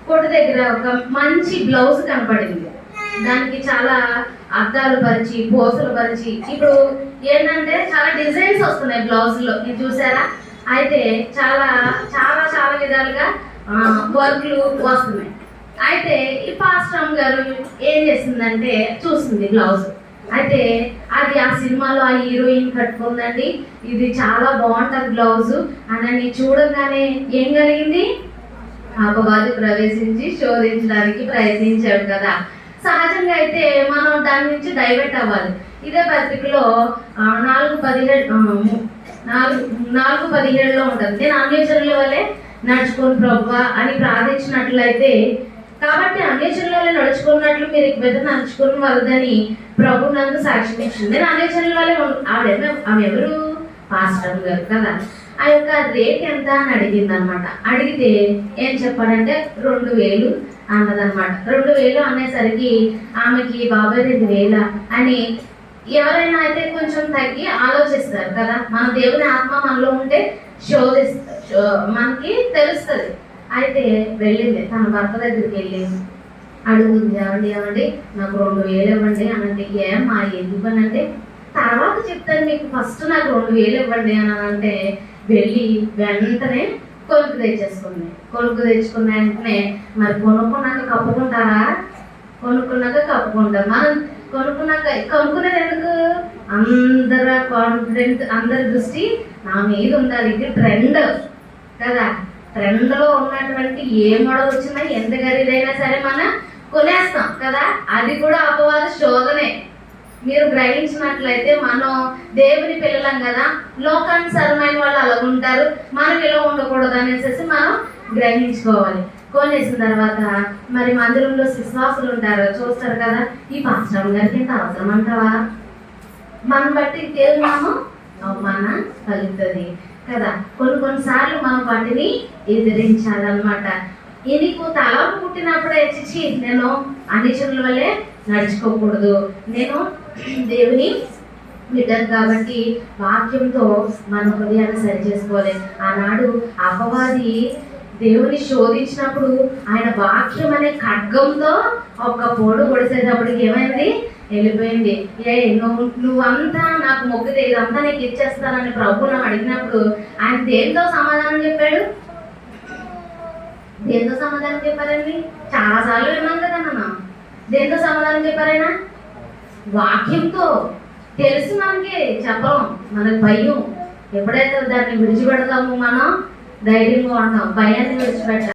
కొట్టు దగ్గర ఒక మంచి బ్లౌజ్ కనపడింది. దానికి చాలా అద్దాలు పరిచి పోసలు పరిచి ఇప్పుడు ఏంటంటే చాలా డిజైన్స్ వస్తున్నాయి బ్లౌజ్ లో, మీరు చూసారా? అయితే చాలా చాలా చాలా విధాలుగా వర్క్లు వస్తున్నాయి. అయితే ఈ పాస్టర్ గారు ఏం చేసిందంటే చూసింది బ్లౌజ్. అయితే అది ఆ సినిమాలో ఆ హీరోయిన్ కట్టుకుందండి, ఇది చాలా బాగుంటుంది బ్లౌజ్ అని చూడగానే ఏం కలిగింది? అపవాది ప్రవేశించి శోధించడానికి ప్రయత్నించాడు కదా. సహజంగా అయితే మనం దాని నుంచి డైవర్ట్ అవ్వాలి. ఇదే పత్రికలో 4:17లో ఉంటుంది, నేను అన్యజనుల వల్లే నడుచుకోను ప్రభువా అని ప్రార్థించినట్లయితే, కాబట్టి అన్యజనుల వల్లే నడుచుకున్నట్లు మీరు ఇక మీద నడుచుకుని వరదని ప్రభు నందు సాక్ష్యం ఇచ్చింది. నేను అన్యజనుల వల్లే ఆమె ఎవరు? పాస్టర్ గారు కదా. ఆ యొక్క రేట్ ఎంత అని అడిగింది అనమాట. అడిగితే ఏం చెప్పాడంటే 2000 అన్నదనమాట. 2000 అనేసరికి ఆమెకి బాబాయ్ 2000 అని ఎవరైనా అయితే కొంచెం తగ్గి ఆలోచిస్తారు కదా. మన దేవుని ఆత్మ మనలో ఉంటే మనకి తెలుస్తుంది. అయితే వెళ్ళింది తన భర్త దగ్గరికి వెళ్ళింది, అడుగుతుంది, ఏమండి నాకు 2000 ఇవ్వండి అనంటే, ఏమా ఎందుకు అని అంటే, తర్వాత చెప్తాను మీకు, ఫస్ట్ నాకు 2000 ఇవ్వండి అని అంటే, వెళ్ళి వెంటనే కొనుక్కు తెచ్చేసుకుంది. కొనుక్కు తెచ్చుకున్న వెంటనే మరి కొనుక్కున్నాక కప్పుకుంటారా? కొనుక్కున్నాక కప్పుకుంటాం. మనం కొనుక్కునేది ఎందుకు? అందరి కాన్ఫిడెంట్, అందరి దృష్టి నా మీద ఉండాలి. ఇది ట్రెండ్ కదా. ట్రెండ్ లో ఉన్నటువంటి ఏ మోడల్ వచ్చినా ఎంత ఖరీదైనా సరే మనం కొనేస్తాం కదా. అది కూడా అపవాద శోధనే. మీరు గ్రహించినట్లయితే మనం దేవుని పిల్లలం కదా, లోకానుసరమైన వాళ్ళు అలాగుంటారు, మనం ఇలా ఉండకూడదు అనేసి మనం గ్రహించుకోవాలి. కొనేసిన తర్వాత మరి మందిరంలో విశ్వాసులు ఉంటారు, చూస్తారు కదా, ఈ పాస్టర్ గారికి ఇంత అవసరం అంటావా? మనం బట్టి దేవునామం అవమానం కలుగుతుంది కదా. కొన్నిసార్లు మనం వాటిని ఎదిరించాలన్నమాట. నీకు తలపు పుట్టినప్పుడే చిచ్చి నేను అన్యజనుల వల్లే నడుచుకోకూడదు, నేను దేవుని బిడ్డను కాబట్టి వాక్యంతో మన హృదయాన్ని సరి చేసుకోవాలి. ఆనాడు అపవాది దేవుని శోధించినప్పుడు ఆయన వాక్యం అనే ఖడ్గంతో ఒక్క పోడు పొడిసేటప్పటికి ఏమైంది? వెళ్ళిపోయింది. నువ్వంతా నాకు మొక్కితే ఇదంతా నీకు ఇచ్చేస్తానని ప్రభు నాకు అడిగినప్పుడు ఆయన దేంతో సమాధానం చెప్పాడు? దేంతో సమాధానం చెప్పారండి? చాలాసార్లు విన్నాం కదా మనం. దేంతో సమాధానం చెప్పారైనా? వాక్యంతో. తెలుసు మనకి, చెప్పం, మనకు భయం. ఎప్పుడైతే దాన్ని విడిచిపెడతామో మనం ధైర్యంగా ఉంటాం. భయాన్ని విడిచిపెట్టాలి.